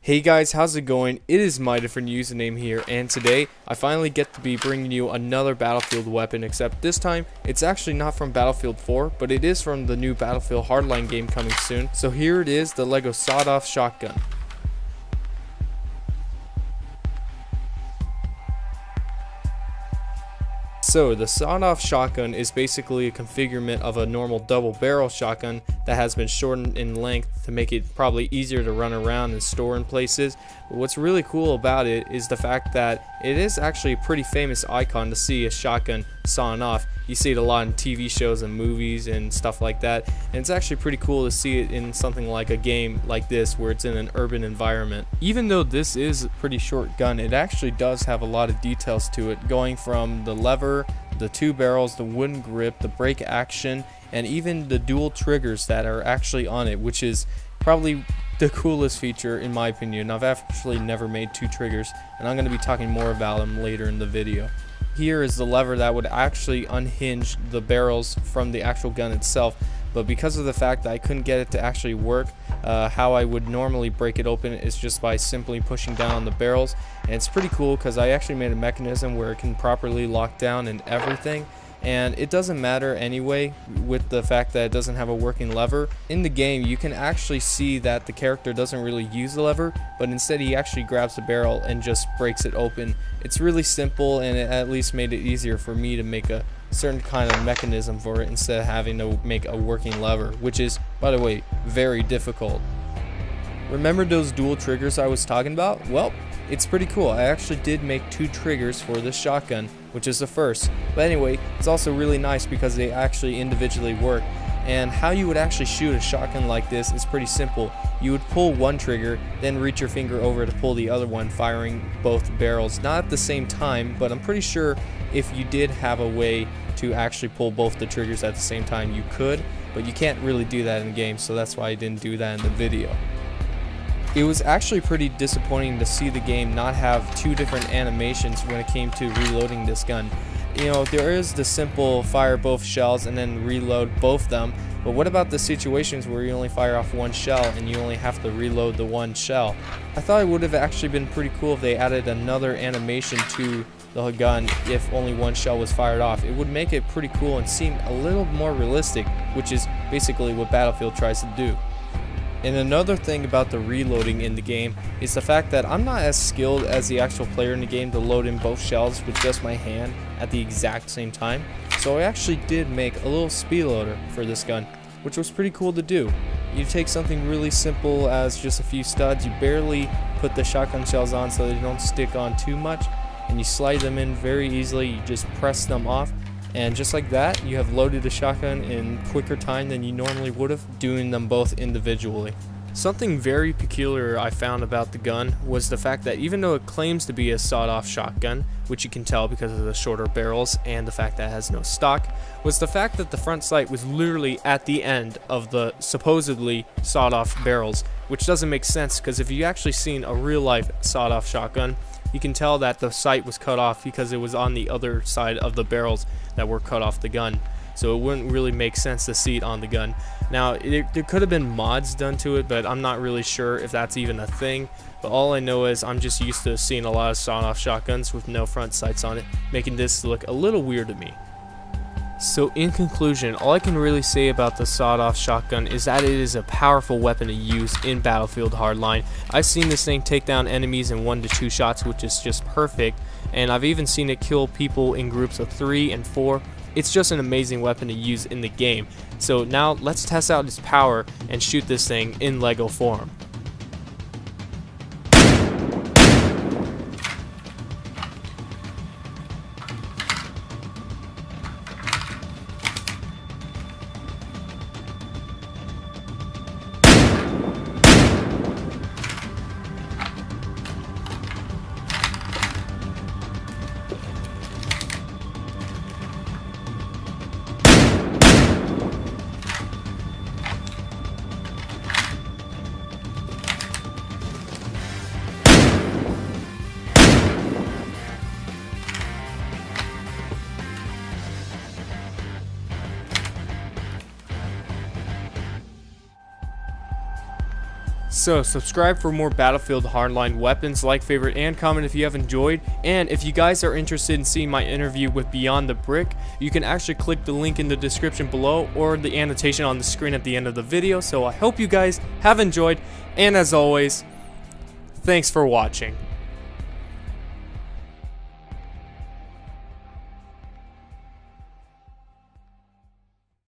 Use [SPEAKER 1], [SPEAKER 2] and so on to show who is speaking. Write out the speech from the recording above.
[SPEAKER 1] Hey guys, how's it going? It is my different username here, and today I finally get to be bringing you another Battlefield weapon, except this time it's actually not from Battlefield 4, but it is from the new Battlefield Hardline game coming soon. So here it is, the Lego sawed-off shotgun. So the sawed-off shotgun is basically a configurement of a normal double barrel shotgun that has been shortened in length to make it probably easier to run around and store in places. But what's really cool about it is the fact that it is actually a pretty famous icon to see a shotgun sawn off. You see it a lot in TV shows and movies and stuff like that, and it's actually pretty cool to see it in something like a game like this where it's in an urban environment. Even though this is a pretty short gun, it actually does have a lot of details to it, going from the lever, the two barrels, the wooden grip, the brake action, and even the dual triggers that are actually on it, which is probably the coolest feature in my opinion. I've actually never made two triggers, and I'm going to be talking more about them later in the video. Here is the lever that would actually unhinge the barrels from the actual gun itself, but because of the fact that I couldn't get it to actually work, how I would normally break it open is just by simply pushing down on the barrels. And it's pretty cool because I actually made a mechanism where it can properly lock down and everything. And it doesn't matter anyway with the fact that it doesn't have a working lever. In the game you can actually see that the character doesn't really use the lever, but instead he actually grabs the barrel and just breaks it open. It's really simple, and it at least made it easier for me to make a certain kind of mechanism for it instead of having to make a working lever, which is, by the way, very difficult. Remember those dual triggers I was talking about? Well, it's pretty cool. I actually did make two triggers for this shotgun, which is the first. But anyway, it's also really nice because they actually individually work. And how you would actually shoot a shotgun like this is pretty simple. You would pull one trigger, then reach your finger over to pull the other one, firing both barrels. Not at the same time, but I'm pretty sure if you did have a way to actually pull both the triggers at the same time, you could. But you can't really do that in the game, so that's why I didn't do that in the video. It was actually pretty disappointing to see the game not have two different animations when it came to reloading this gun. You know, there is the simple fire both shells and then reload both them, but what about the situations where you only fire off one shell and you only have to reload the one shell? I thought it would have actually been pretty cool if they added another animation to the gun if only one shell was fired off. It would make it pretty cool and seem a little more realistic, which is basically what Battlefield tries to do. And another thing about the reloading in the game is the fact that I'm not as skilled as the actual player in the game to load in both shells with just my hand at the exact same time. So I actually did make a little speed loader for this gun, which was pretty cool to do. You take something really simple as just a few studs, you barely put the shotgun shells on so they don't stick on too much, and you slide them in very easily. You just press them off, and just like that, you have loaded a shotgun in quicker time than you normally would have, doing them both individually. Something very peculiar I found about the gun was the fact that even though it claims to be a sawed-off shotgun, which you can tell because of the shorter barrels and the fact that it has no stock, was the fact that the front sight was literally at the end of the supposedly sawed-off barrels, which doesn't make sense because if you actually seen a real-life sawed-off shotgun, you can tell that the sight was cut off because it was on the other side of the barrels that were cut off the gun. So it wouldn't really make sense to see it on the gun. Now, there could have been mods done to it, but I'm not really sure if that's even a thing. But all I know is I'm just used to seeing a lot of sawed-off shotguns with no front sights on it, making this look a little weird to me. So in conclusion, all I can really say about the sawed-off shotgun is that it is a powerful weapon to use in Battlefield Hardline. I've seen this thing take down enemies in 1 to 2 shots, which is just perfect, and I've even seen it kill people in groups of 3 and 4. It's just an amazing weapon to use in the game. So now let's test out its power and shoot this thing in Lego form. So subscribe for more Battlefield Hardline weapons, like, favorite, and comment if you have enjoyed. And if you guys are interested in seeing my interview with Beyond the Brick, you can actually click the link in the description below or the annotation on the screen at the end of the video. So I hope you guys have enjoyed, and as always, thanks for watching.